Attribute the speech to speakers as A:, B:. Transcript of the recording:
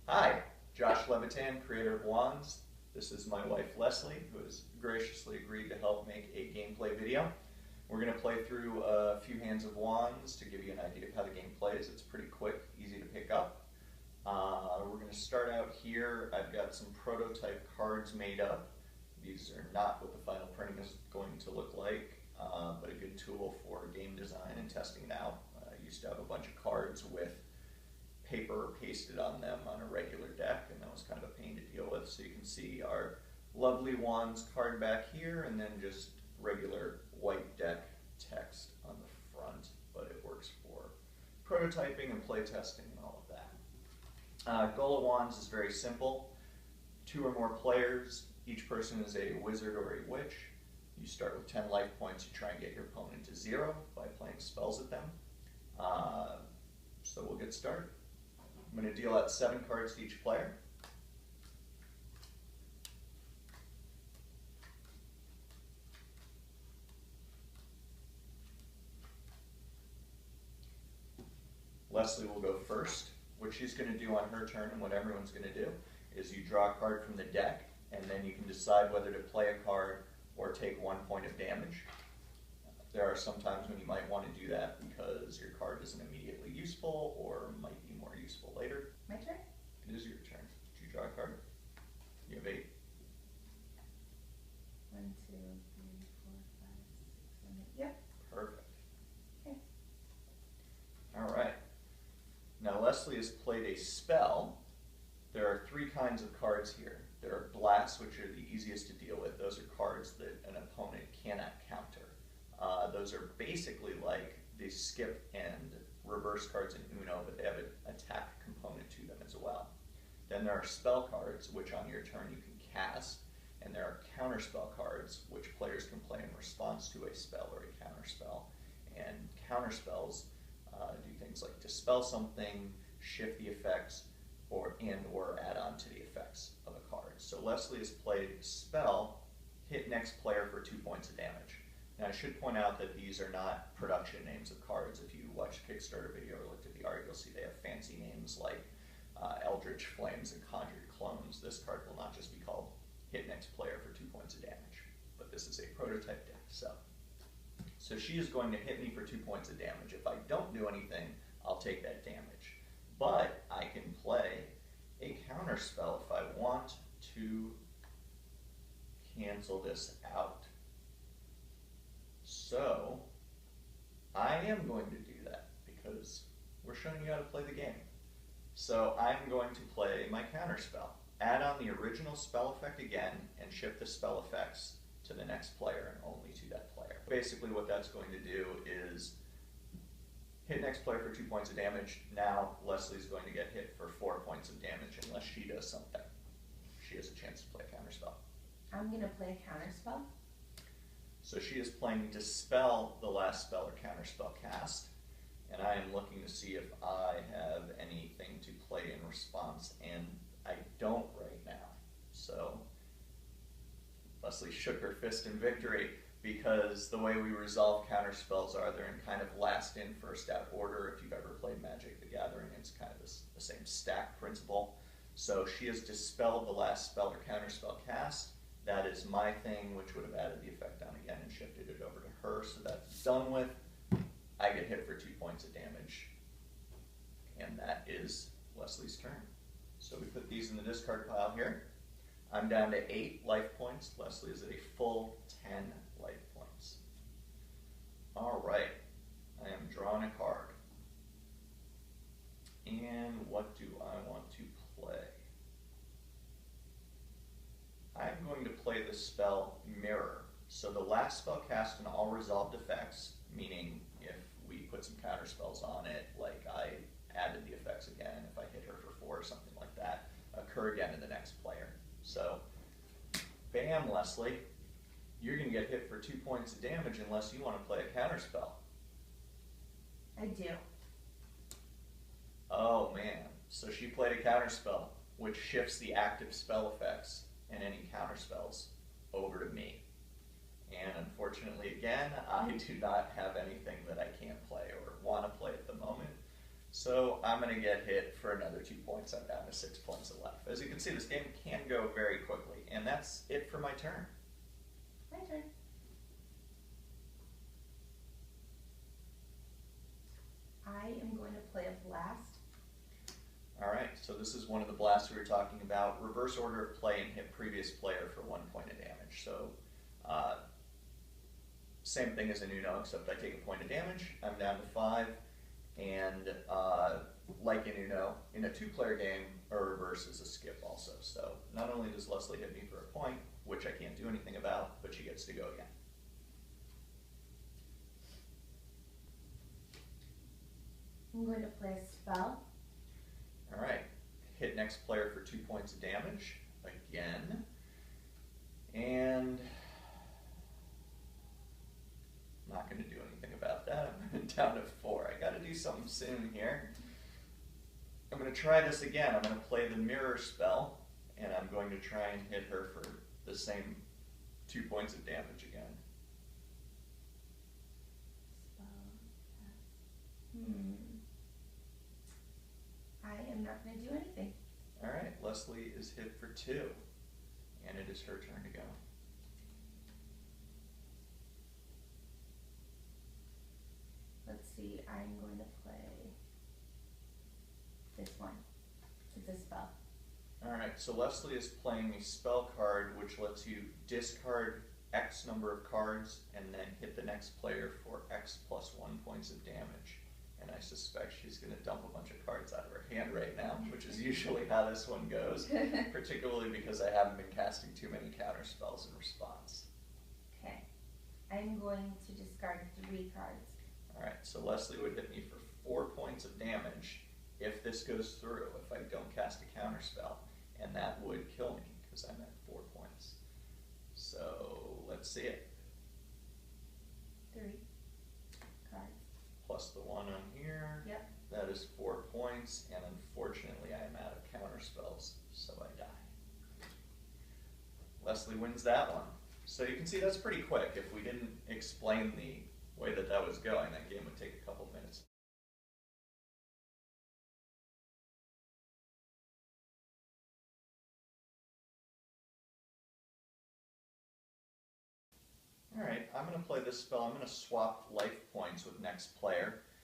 A: Hi, Josh Levitan, creator of Wands. This is my wife Leslie, who has graciously agreed to help make a gameplay video. We're going to play through a few hands of Wands to give you an idea of how the game plays. It's pretty quick, easy to pick up. We're going to start out here. I've got some prototype cards made up. These are not what the final printing is going to look like, but a good tool for game design and testing it out. I used to have a bunch of cards with paper pasted on them on a regular deck, and that was kind of a pain to deal with. So you can see our lovely Wands card back here, and then just regular white deck text on the front, but it works for prototyping and play testing and all of that. Goal of Wands is very simple. 2 or more players, each person is a wizard or a witch. You start with 10 life points. You try and get your opponent to 0 by playing spells at them. So we'll get started. I'm going to deal out 7 cards to each player. Leslie will go first. What she's going to do on her turn, and what everyone's going to do, is you draw a card from the deck, and then you can decide whether to play a card or take 1 point of damage. There are some times when you might want to do that because your card isn't immediately useful or might be more useful later.
B: My turn?
A: It is your turn. Did you draw a card? You have 8.
B: 1, 2, 3, 4, 5, 6, 7, 8. Yep.
A: Perfect.
B: Okay.
A: All right. Now Leslie has played a spell. There are 3 kinds of cards here. There are blasts, which are the easiest to deal with. Those are cards that an opponent cannot counter. Those are basically like the skip and reverse cards in Uno, but they have an attack component to them as well. Then there are spell cards, which on your turn you can cast, and there are counterspell cards, which players can play in response to a spell or a counterspell. And counterspells do things like dispel something, shift the effects, or add on to the effects of a card. So Leslie has played spell, hit next player for 2 points of damage. Now I should point out that these are not production names of cards. If you watch a Kickstarter video or looked at the art, you'll see they have fancy names like Eldritch Flames and Conjured Clones. This card will not just be called hit next player for 2 points of damage, but this is a prototype deck. So she is going to hit me for 2 points of damage. If I don't do anything, I'll take that damage. But I can play a counter spell if I want to cancel this out. So I am going to do that because we're showing you how to play the game. So I'm going to play my counter spell. Add on the original spell effect again and shift the spell effects to the next player and only to that player. Basically what that's going to do is hit next player for 2 points of damage. Now Leslie's going to get hit for 4 points of damage unless she does something. She has a chance to play a counterspell.
B: I'm going to play a counterspell.
A: So she is playing Dispel, the last spell or counterspell cast, and I am looking to see if I have anything to play in response, and I don't right now. So Leslie shook her fist in victory, because the way we resolve counterspells are they're in kind of last in, first out order. If you've ever played Magic the Gathering, it's kind of the same stack principle. So she has dispelled the last spell or counterspell cast. That is my thing, which would have added the effect on again and shifted it over to her. So that's done with. I get hit for 2 points of damage, and that is Leslie's turn. So we put these in the discard pile here. I'm down to 8 life points. Leslie is at a full 10 life points. All right, I am drawing a card. And what do I want to play? I'm going to play the spell Mirror. So the last spell cast in all resolved effects, meaning if we put some counter spells on it, like I added the effects again, if I hit her for 4 or something like that, occur again in the next player. So, bam, Leslie, you're going to get hit for 2 points of damage unless you want to play a counter spell.
B: I do.
A: Oh man, so she played a counter spell, which shifts the active spell effects and any counter spells over to me. And unfortunately, again, I do not have anything that I can't play or want to play at the moment. So I'm going to get hit for another 2 points. I'm down to 6 points left. As you can see, this game can go very quickly. And that's it for my turn.
B: My turn. I am going to play a blast.
A: Alright, so this is one of the blasts we were talking about. Reverse order of play and hit previous player for 1 point of damage. So, same thing as in Uno, except I take a point of damage. I'm down to 5. And like in Uno, in a 2-player game, a reverse is a skip also. So not only does Leslie hit me for a point, which I can't do anything about, but she gets to go again.
B: I'm going to play a spell.
A: Alright, hit next player for 2 points of damage, again. And I'm not going to do anything about that. I'm down to 4. I got to do something soon here. I'm going to try this again. I'm going to play the mirror spell, and I'm going to try and hit her for the same 2 points of damage again.
B: Spell. I am not going to do anything.
A: Alright, Leslie is hit for 2, and it is her turn to go.
B: Let's see, I'm going to play this one. It's a spell.
A: Alright, so Leslie is playing a spell card which lets you discard X number of cards and then hit the next player for X plus 1 points of damage. And I suspect she's going to dump a bunch of cards out of her hand right now, which is usually how this one goes, particularly because I haven't been casting too many counter spells in response.
B: Okay. I'm going to discard 3 cards.
A: Alright, so Leslie would hit me for 4 points of damage if this goes through, if I don't cast a counter spell, and that would kill me because I'm at 4 points. So let's see it.
B: 3 cards.
A: Plus the 1 on here.
B: Yep.
A: That is 4 points, and unfortunately I am out of counter spells, so I die. Leslie wins that one. So you can see that's pretty quick. If we didn't explain the way that that was going, that game would take a couple minutes. Alright, I'm going to play this spell. I'm going to swap life points with next player.